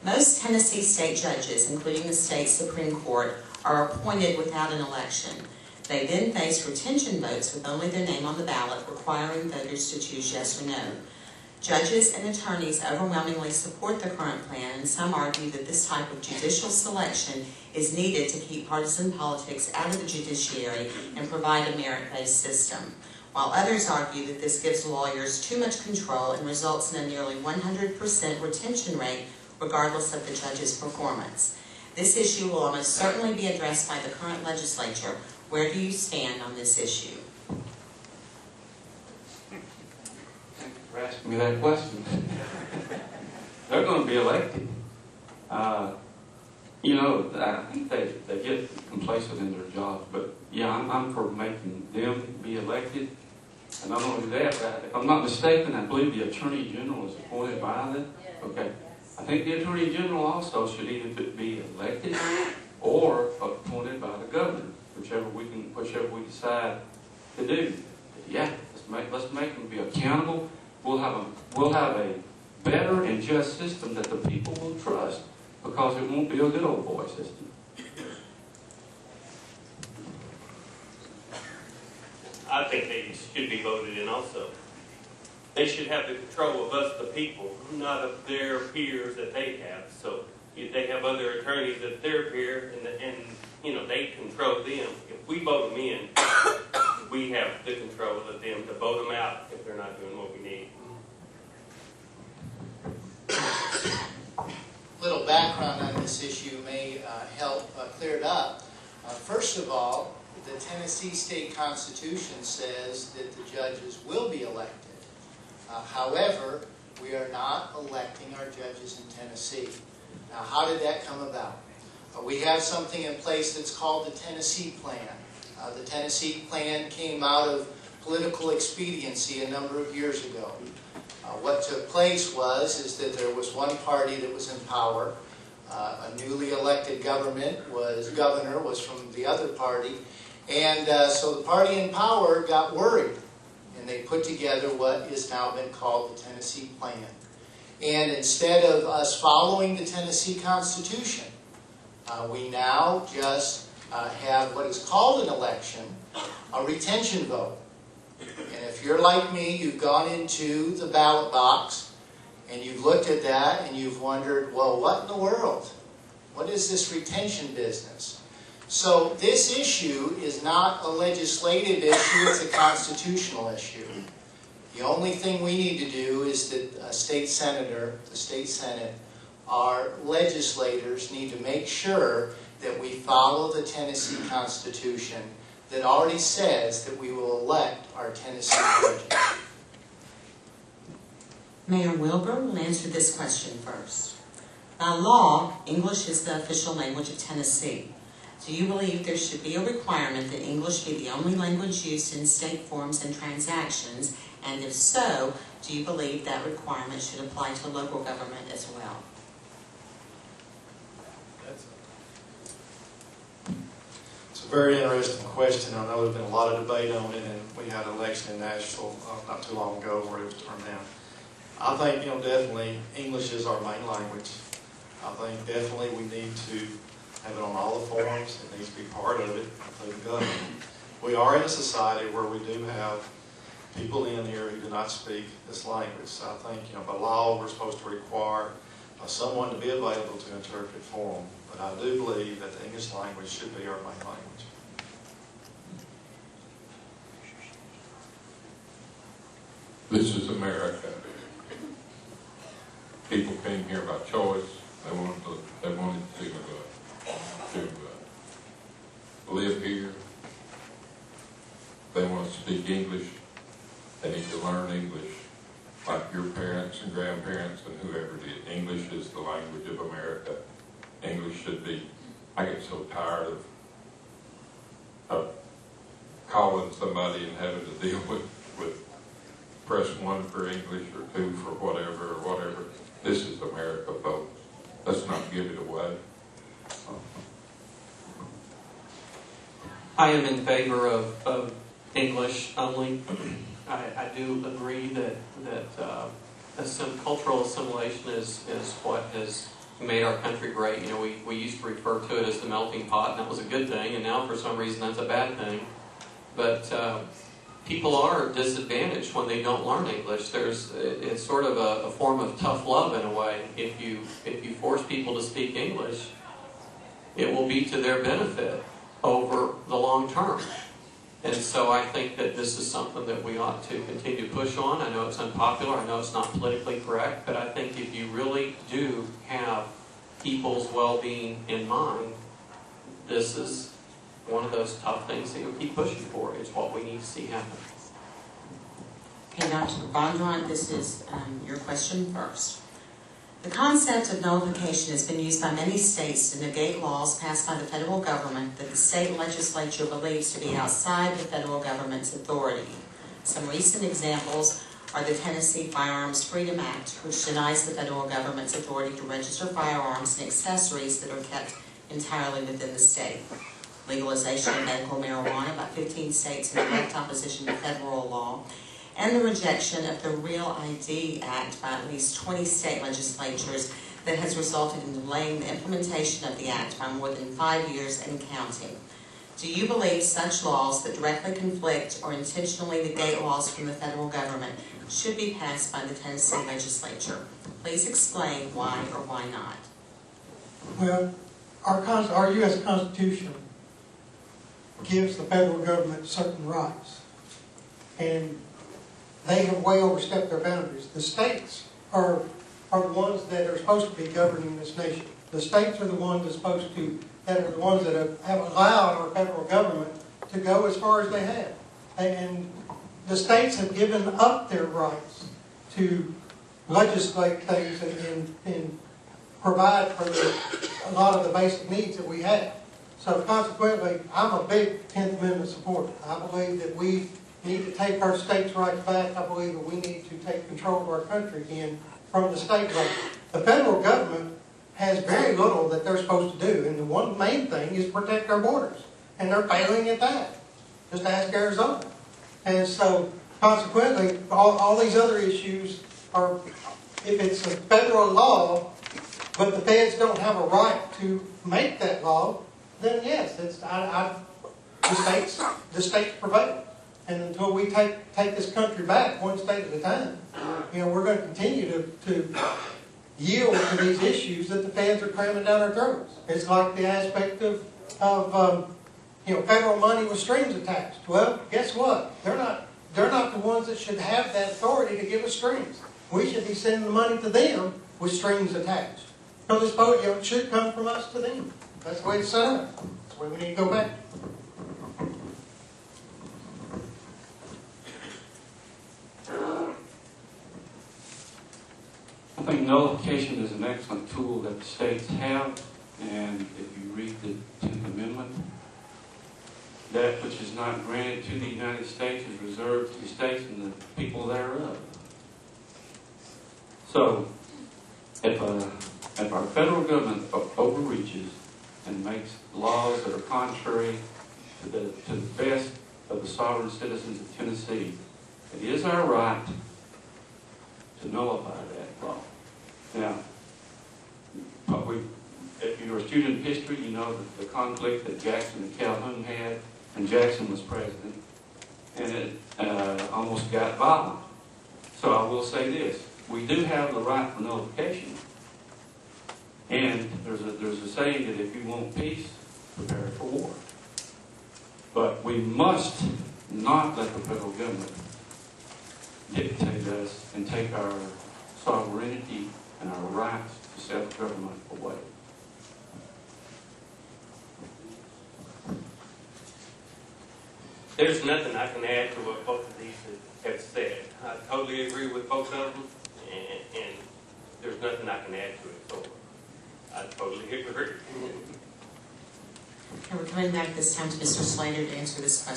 Most Tennessee state judges, including the state Supreme Court, are appointed without an election. They then face retention votes with only their name on the ballot, requiring voters to choose yes or no. Judges and attorneys overwhelmingly support the current plan, and some argue that this type of judicial selection is needed to keep partisan politics out of the judiciary and provide a merit-based system, while others argue that this gives lawyers too much control and results in a nearly 100% retention rate regardless of the judge's performance. This issue will almost certainly be addressed by the current legislature. Where do you stand on this issue? Thank you for asking me that question. They're going to be elected. I think they get complacent in their jobs, but yeah, I'm for making them be elected. And not only that, if I'm not mistaken, I believe the Attorney General is appointed by them. Okay. I think the Attorney General also should either be elected or appointed by the governor, whichever we decide to do. Yeah, let's make them be accountable. We'll have a better and just system that the people will trust, because it won't be a good old boy system. I think they should be voted in also. They should have the control of us, the people, not of their peers that they have. So if they have other attorneys that their peer, and they control them. If we vote them in, we have the control of them to vote them out if they're not doing what we need. Little background on this issue may help clear it up. First of all, the Tennessee State Constitution says that the judges will be elected. However, we are not electing our judges in Tennessee. Now, how did that come about? We have something in place that's called the Tennessee Plan. The Tennessee Plan came out of political expediency a number of years ago. What took place is that there was one party that was in power. A newly elected governor was from the other party. And so the party in power got worried, and they put together what is now been called the Tennessee Plan. And instead of us following the Tennessee Constitution, we now just have what is called an election, a retention vote. And if you're like me, you've gone into the ballot box, and you've looked at that, and you've wondered, well, what in the world? What is this retention business? So this issue is not a legislative issue, it's a constitutional issue. The only thing we need to do is that a state senator, the state senate, our legislators need to make sure that we follow the Tennessee Constitution that already says that we will elect our Tennessee judges. Mayor Wilbur will answer this question first. By law, English is the official language of Tennessee. Do you believe there should be a requirement that English be the only language used in state forms and transactions? And if so, do you believe that requirement should apply to local government as well? It's a very interesting question. I know there's been a lot of debate on it, and we had an election in Nashville not too long ago where it was turned down. I think, definitely English is our main language. I think definitely we need to have it on all the forms. It needs to be part of it, including government. We are in a society where we do have people in here who do not speak this language. So I think, by law, we're supposed to require someone to be available to interpret for them. But I do believe that the English language should be our main language. This is America. People came here by choice. They wanted to live here. They want to speak English. They need to learn English, like your parents and grandparents and whoever did. English is the language of America. English should be. I get so tired of calling somebody and having to deal with press 1 for English or 2 for whatever. This is America, folks. Let's not give it away. I am in favor of English only. I do agree that cultural assimilation is what has made our country great. You know, we used to refer to it as the melting pot, and that was a good thing, and now for some reason that's a bad thing. But people are disadvantaged when they don't learn English. It's sort of a form of tough love in a way. If you force people to speak English, it will be to their benefit over the long term. And so I think that this is something that we ought to continue to push on. I know it's unpopular, I know it's not politically correct, but I think if you really do have people's well-being in mind, this is one of those tough things that you'll keep pushing for. It's what we need to see happen. Okay, Dr. Bondurant, this is your question first. The concept of nullification has been used by many states to negate laws passed by the federal government that the state legislature believes to be outside the federal government's authority. Some recent examples are the Tennessee Firearms Freedom Act, which denies the federal government's authority to register firearms and accessories that are kept entirely within the state. Legalization of medical marijuana by 15 states in direct opposition to federal law, and the rejection of the Real ID Act by at least 20 state legislatures that has resulted in delaying the implementation of the act by more than 5 years and counting. Do you believe such laws that directly conflict or intentionally negate laws from the federal government should be passed by the Tennessee legislature? Please explain why or why not. Well, our U.S. Constitution gives the federal government certain rights, and they have way overstepped their boundaries. The states are the ones that are supposed to be governing this nation. The states are the ones that have allowed our federal government to go as far as they have. And the states have given up their rights to legislate things and provide for a lot of the basic needs that we have. So consequently, I'm a big 10th Amendment supporter. I believe that we need to take our states' rights back. I believe that we need to take control of our country again from the state level. The federal government has very little that they're supposed to do, and the one main thing is protect our borders, and they're failing at that. Just ask Arizona. And so consequently, all these other issues are, if it's a federal law, but the feds don't have a right to make that law, then yes, the states prevail. And until we take this country back one state at a time, we're going to continue to yield to these issues that the feds are cramming down our throats. It's like the aspect of federal money with strings attached. Well, guess what? They're not the ones that should have that authority to give us strings. We should be sending the money to them with strings attached. So this vote, it should come from us to them. That's the way it's set up. That's the way we need to go back. I think nullification is an excellent tool that the states have, and if you read the 10th Amendment, that which is not granted to the United States is reserved to the states and the people thereof. So, if our federal government overreaches and makes laws that are contrary to the best of the sovereign citizens of Tennessee, it is our right to nullify that law. Now, if you're a student of history, you know the conflict that Jackson and Calhoun had, and Jackson was president, and it almost got violent. So I will say this: we do have the right for nullification, and there's a saying that if you want peace, prepare for war. But we must not let the federal government dictate us and take our sovereignty and our rights to self-government away. There's nothing I can add to what both of these have said. I totally agree with both of them, and there's nothing I can add to it. So I totally agree. Okay, we're coming back this time to Mr. Slater to answer this question.